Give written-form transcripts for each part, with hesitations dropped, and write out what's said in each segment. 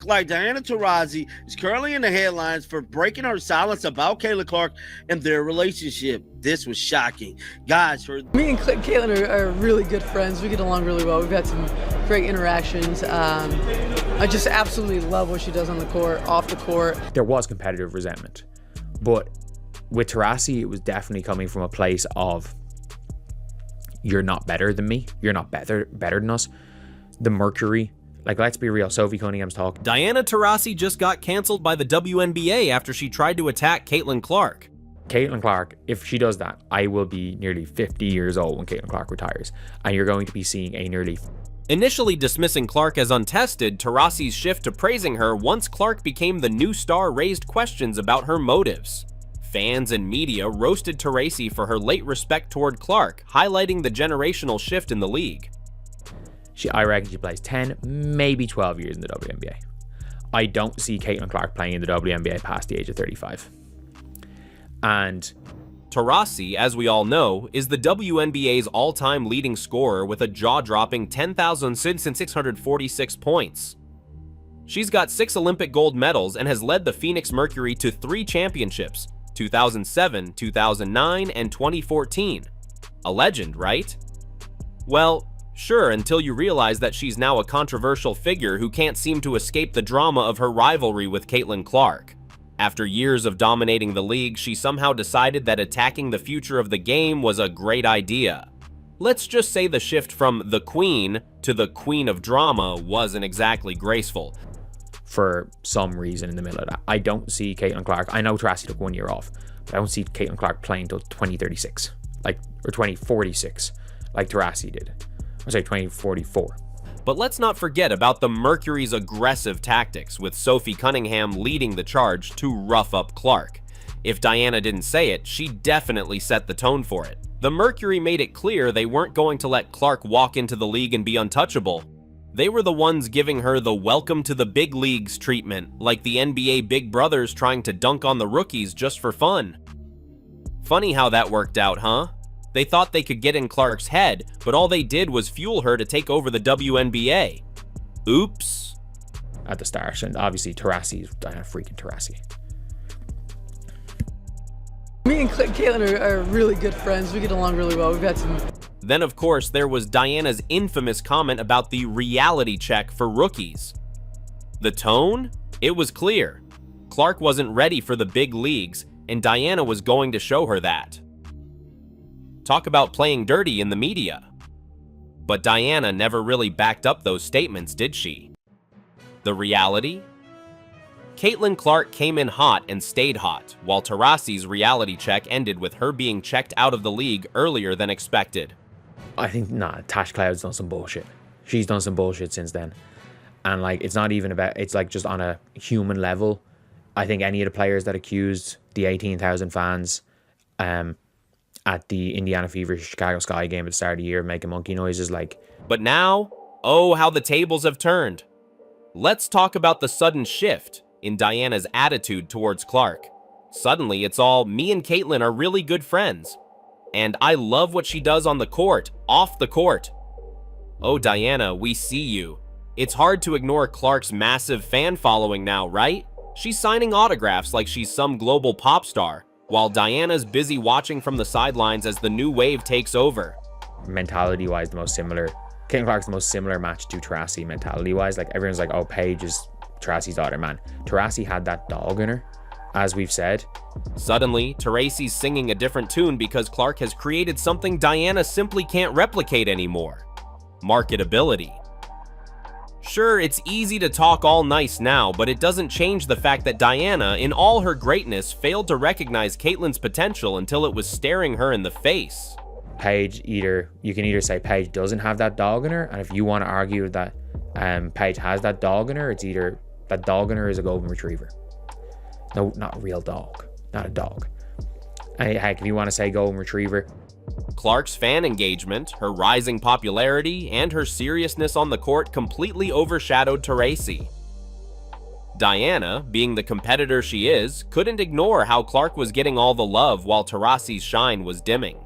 Like Diana Taurasi is currently in the headlines for breaking her silence about Caitlin Clark and their relationship. This was shocking. Guys, me and Caitlin are really good friends. We get along really well. We've had some great interactions. I just absolutely love what she does on the court, off the court. There was competitive resentment, but with Taurasi, it was definitely coming from a place of, you're not better than me. You're not better than us. The mercury. Like, let's be real, Sophie Cunningham's talking. Diana Taurasi just got canceled by the WNBA after she tried to attack Caitlin Clark. Caitlin Clark, if she does that, I will be nearly 50 years old when Caitlin Clark retires. And you're going to be seeing a nearly... Initially dismissing Clark as untested, Taurasi's shift to praising her once Clark became the new star raised questions about her motives. Fans and media roasted Taurasi for her late respect toward Clark, highlighting the generational shift in the league. I reckon she plays 10, maybe 12 years in the WNBA. I don't see Caitlin Clark playing in the WNBA past the age of 35. And Taurasi, as we all know, is the WNBA's all-time leading scorer with a jaw-dropping 10,646 points. She's got 6 Olympic gold medals and has led the Phoenix Mercury to 3 championships, 2007, 2009, and 2014. A legend, right? Well, sure, until you realize that she's now a controversial figure who can't seem to escape the drama of her rivalry with Caitlin Clark. After years of dominating the league, she somehow decided that attacking the future of the game was a great idea. Let's just say the shift from the Queen to the Queen of Drama wasn't exactly graceful. For some reason in the middle of that, I don't see Caitlin Clark. I know Taurasi took 1 year off, but I don't see Caitlin Clark playing until 2036, or 2046, like Taurasi did. I'd say 2044. But let's not forget about the Mercury's aggressive tactics, with Sophie Cunningham leading the charge to rough up Clark. If Diana didn't say it, she definitely set the tone for it. The Mercury made it clear they weren't going to let Clark walk into the league and be untouchable. They were the ones giving her the welcome to the big leagues treatment, like the NBA big brothers trying to dunk on the rookies just for fun. Funny how that worked out, huh? They thought they could get in Clark's head, but all they did was fuel her to take over the WNBA. Oops. At the start, and obviously Taurasi, Diana freaking Taurasi. Me and Caitlin are really good friends. We get along really well. We've had some... Then, of course, there was Diana's infamous comment about the reality check for rookies. The tone? It was clear. Clark wasn't ready for the big leagues, and Diana was going to show her that. Talk about playing dirty in the media. But Diana never really backed up those statements, did she? The reality? Caitlin Clark came in hot and stayed hot, while Taurasi's reality check ended with her being checked out of the league earlier than expected. I think, Tash Cloud's done some bullshit. She's done some bullshit since then. And, it's not even about, it's, just on a human level. I think any of the players that accused the 18,000 fans at the Indiana Fever Chicago Sky game at the start of the year making monkey noises, But now, oh, how the tables have turned. Let's talk about the sudden shift in Diana's attitude towards Clark. Suddenly, it's all, me and Caitlin are really good friends. And I love what she does on the court, off the court. Oh, Diana, we see you. It's hard to ignore Clark's massive fan following now, right? She's signing autographs like she's some global pop star, while Diana's busy watching from the sidelines as the new wave takes over. Mentality-wise, the most similar. Caitlin Clark's the most similar match to Taurasi mentality-wise. Everyone's like, oh, Paige is Taurasi's daughter, man. Taurasi had that dog in her, as we've said. Suddenly, Taurasi's singing a different tune because Clark has created something Diana simply can't replicate anymore. Marketability. Sure, it's easy to talk all nice now, but it doesn't change the fact that Diana, in all her greatness, failed to recognize Caitlin's potential until it was staring her in the face. Paige, you can either say Paige doesn't have that dog in her, and if you want to argue that Paige has that dog in her, it's either that dog in her is a golden retriever. No, not a real dog. Not a dog. And heck, if you want to say golden retriever. Clark's fan engagement, her rising popularity, and her seriousness on the court completely overshadowed Taurasi. Diana, being the competitor she is, couldn't ignore how Clark was getting all the love while Taurasi's shine was dimming.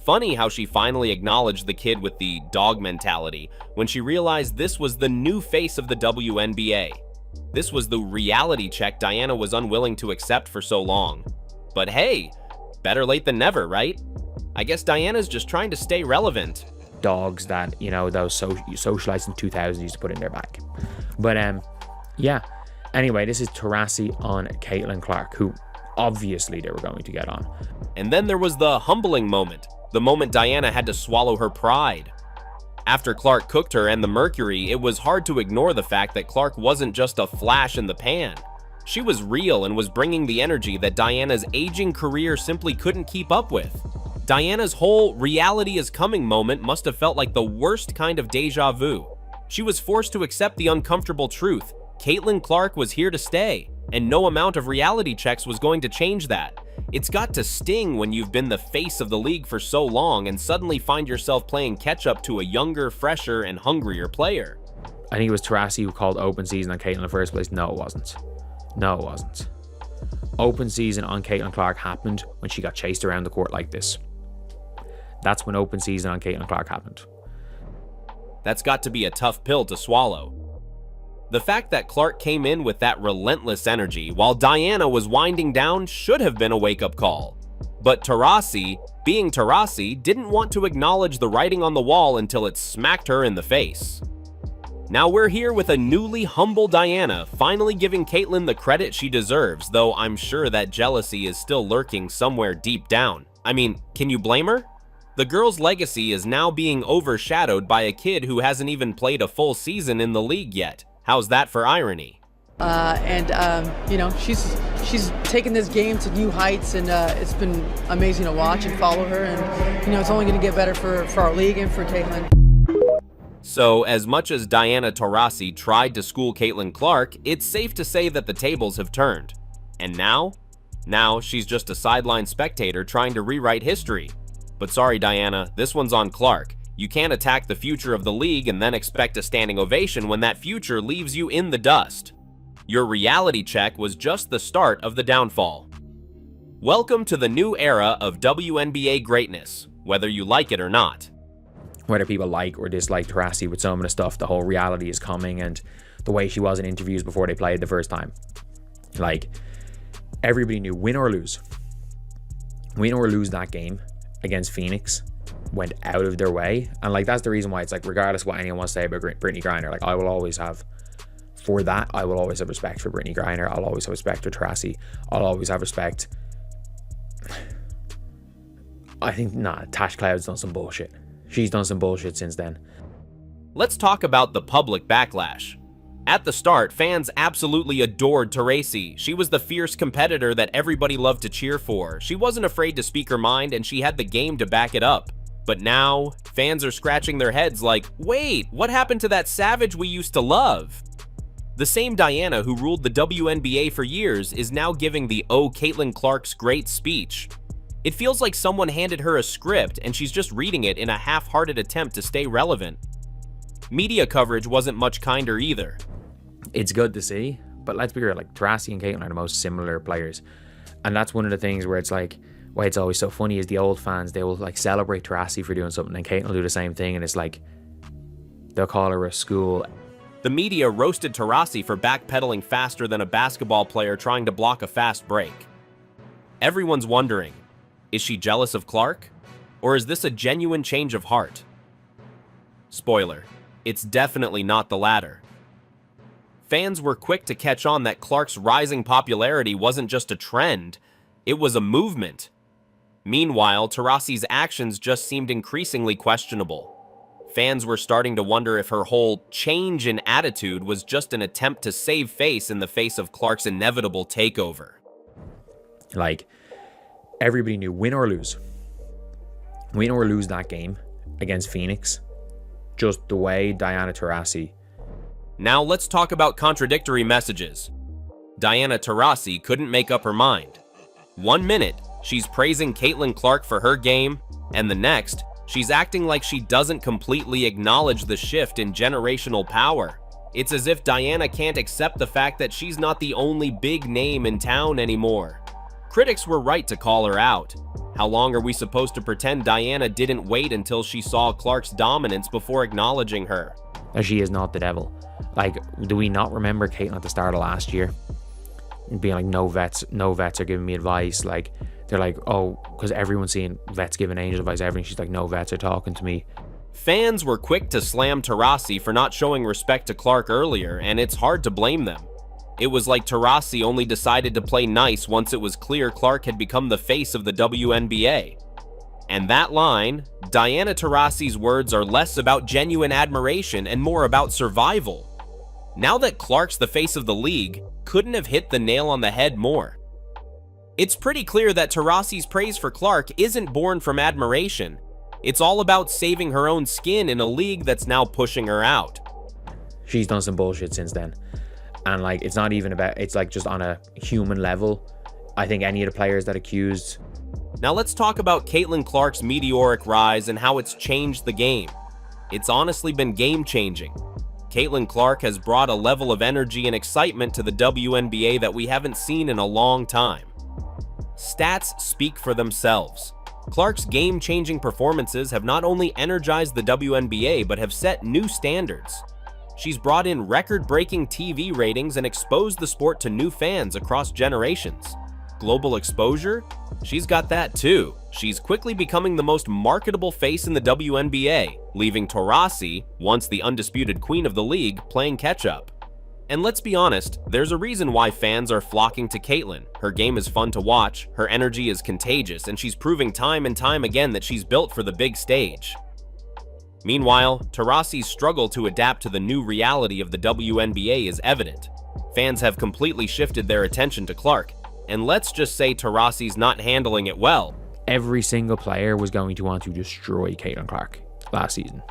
funny how she finally acknowledged the kid with the dog mentality when she realized this was the new face of the WNBA. This was the reality check Diana was unwilling to accept for so long. But hey, better late than never, right? I guess Diana's just trying to stay relevant. Dogs that, you know, those socialites in 2000 used to put in their bag. But yeah. Anyway, this is Taurasi on Caitlin Clark, who obviously they were going to get on. And then there was the humbling moment, the moment Diana had to swallow her pride. After Clark cooked her and the Mercury, it was hard to ignore the fact that Clark wasn't just a flash in the pan. She was real and was bringing the energy that Diana's aging career simply couldn't keep up with. Diana's whole reality is coming moment must have felt like the worst kind of deja vu. She was forced to accept the uncomfortable truth. Caitlin Clark was here to stay, and no amount of reality checks was going to change that. It's got to sting when you've been the face of the league for so long and suddenly find yourself playing catch-up to a younger, fresher, and hungrier player. I think it was Taurasi who called open season on Caitlin in the first place. No, it wasn't. No, it wasn't. Open season on Caitlin Clark happened when she got chased around the court like this. That's when open season on Caitlin Clark happened. That's got to be a tough pill to swallow. The fact that Clark came in with that relentless energy while Diana was winding down should have been a wake-up call. But Taurasi, being Taurasi, didn't want to acknowledge the writing on the wall until it smacked her in the face. Now we're here with a newly humble Diana, finally giving Caitlin the credit she deserves, though I'm sure that jealousy is still lurking somewhere deep down. I mean, can you blame her? The girl's legacy is now being overshadowed by a kid who hasn't even played a full season in the league yet. How's that for irony? You know, she's taken this game to new heights, and it's been amazing to watch and follow her. And you know, it's only going to get better for our league and for Caitlin. So, as much as Diana Taurasi tried to school Caitlin Clark, it's safe to say that the tables have turned. And now she's just a sideline spectator trying to rewrite history. But sorry, Diana, this one's on Clark. You can't attack the future of the league and then expect a standing ovation when that future leaves you in the dust. Your reality check was just the start of the downfall. Welcome to the new era of WNBA greatness, whether you like it or not. Whether people like or dislike Taurasi with some of the stuff, the whole reality is coming, and the way she was in interviews before they played the first time. Like, everybody knew, win or lose that game against Phoenix, went out of their way. And like, that's the reason why it's like, regardless what anyone wants to say about Brittany Griner, like, I will always have respect for Brittany Griner. I'll always have respect for Taurasi. I'll always have respect. I think, Tash Cloud's done some bullshit. She's done some bullshit since then. Let's talk about the public backlash. At the start, fans absolutely adored Taurasi. She was the fierce competitor that everybody loved to cheer for. She wasn't afraid to speak her mind, and she had the game to back it up. But now, fans are scratching their heads like, wait, what happened to that savage we used to love? The same Diana who ruled the WNBA for years is now giving the "Oh, Caitlin Clark's great" speech. It feels like someone handed her a script and she's just reading it in a half-hearted attempt to stay relevant. Media coverage wasn't much kinder either. It's good to see, but let's be real, like, Taurasi and Caitlin are the most similar players. And that's one of the things where it's like, why it's always so funny is the old fans, they will like celebrate Taurasi for doing something, and Caitlin will do the same thing, and it's like, they'll call her a school. The media roasted Taurasi for backpedaling faster than a basketball player trying to block a fast break. Everyone's wondering, is she jealous of Clark? Or is this a genuine change of heart? Spoiler, it's definitely not the latter. Fans were quick to catch on that Clark's rising popularity wasn't just a trend, it was a movement. Meanwhile, Taurasi's actions just seemed increasingly questionable. Fans were starting to wonder if her whole change in attitude was just an attempt to save face in the face of Clark's inevitable takeover. Like, everybody knew, win or lose that game against Phoenix, just the way Diana Taurasi. Now let's talk about contradictory messages. Diana Taurasi couldn't make up her mind. 1 minute, she's praising Caitlin Clark for her game, and the next, she's acting like she doesn't completely acknowledge the shift in generational power. It's as if Diana can't accept the fact that she's not the only big name in town anymore. Critics were right to call her out. How long are we supposed to pretend Diana didn't wait until she saw Clark's dominance before acknowledging her? That she is not the devil. Like, do we not remember Caitlyn at the start of last year being like, no vets are giving me advice? Like, they're like, oh, because everyone's seeing vets giving Angel advice, everything. She's like, no vets are talking to me. Fans were quick to slam Taurasi for not showing respect to Clark earlier, and it's hard to blame them. It was like Taurasi only decided to play nice once it was clear Clark had become the face of the WNBA. And that line, Diana Taurasi's words are less about genuine admiration and more about survival. Now that Clark's the face of the league, couldn't have hit the nail on the head more. It's pretty clear that Taurasi's praise for Clark isn't born from admiration. It's all about saving her own skin in a league that's now pushing her out. She's done some bullshit since then. And like, it's not even about, it's like just on a human level. I think any of the players that accused. Now let's talk about Caitlin Clark's meteoric rise and how it's changed the game. It's honestly been game-changing. Caitlin Clark has brought a level of energy and excitement to the WNBA that we haven't seen in a long time. Stats speak for themselves. Clark's game-changing performances have not only energized the WNBA but have set new standards. She's brought in record-breaking TV ratings and exposed the sport to new fans across generations. Global exposure? She's got that too. She's quickly becoming the most marketable face in the WNBA, leaving Taurasi, once the undisputed queen of the league, playing catch-up. And let's be honest, there's a reason why fans are flocking to Caitlin. Her game is fun to watch, her energy is contagious, and she's proving time and time again that she's built for the big stage. Meanwhile, Taurasi's struggle to adapt to the new reality of the WNBA is evident. Fans have completely shifted their attention to Clark, and let's just say Taurasi's not handling it well. Every single player was going to want to destroy Caitlin Clark last season.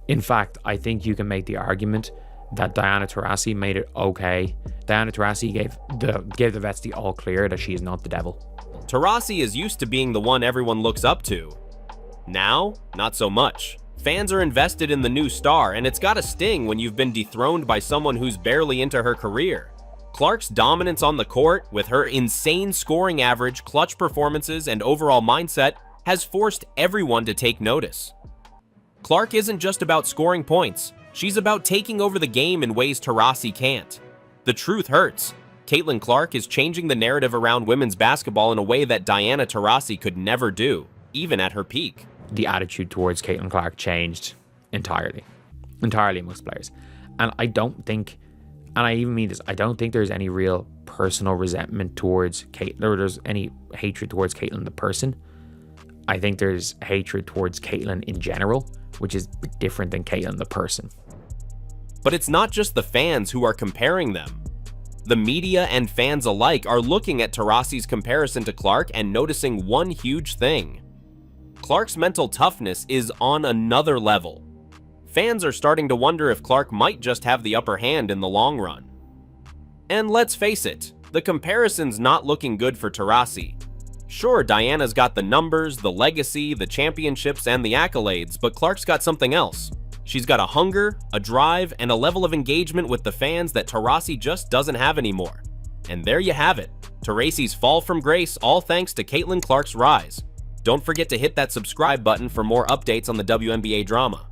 In fact, I think you can make the argument that Diana Taurasi made it okay. Diana Taurasi gave the vets the all clear that she is not the devil. Taurasi is used to being the one everyone looks up to. Now, not so much. Fans are invested in the new star, and it's gotta sting when you've been dethroned by someone who's barely into her career. Clark's dominance on the court, with her insane scoring average, clutch performances, and overall mindset, has forced everyone to take notice. Clark isn't just about scoring points. She's about taking over the game in ways Taurasi can't. The truth hurts. Caitlin Clark is changing the narrative around women's basketball in a way that Diana Taurasi could never do, even at her peak. The attitude towards Caitlin Clark changed entirely amongst players. And I don't think, and I even mean this, I don't think there's any real personal resentment towards Caitlin, or there's any hatred towards Caitlin the person. I think there's hatred towards Caitlin in general, which is different than Caitlin the person. But it's not just the fans who are comparing them. The media and fans alike are looking at Taurasi's comparison to Clark and noticing one huge thing. Clark's mental toughness is on another level. Fans are starting to wonder if Clark might just have the upper hand in the long run. And let's face it, the comparison's not looking good for Taurasi. Sure, Diana's got the numbers, the legacy, the championships, and the accolades, but Clark's got something else. She's got a hunger, a drive, and a level of engagement with the fans that Taurasi just doesn't have anymore. And there you have it, Taurasi's fall from grace, all thanks to Caitlin Clark's rise. Don't forget to hit that subscribe button for more updates on the WNBA drama.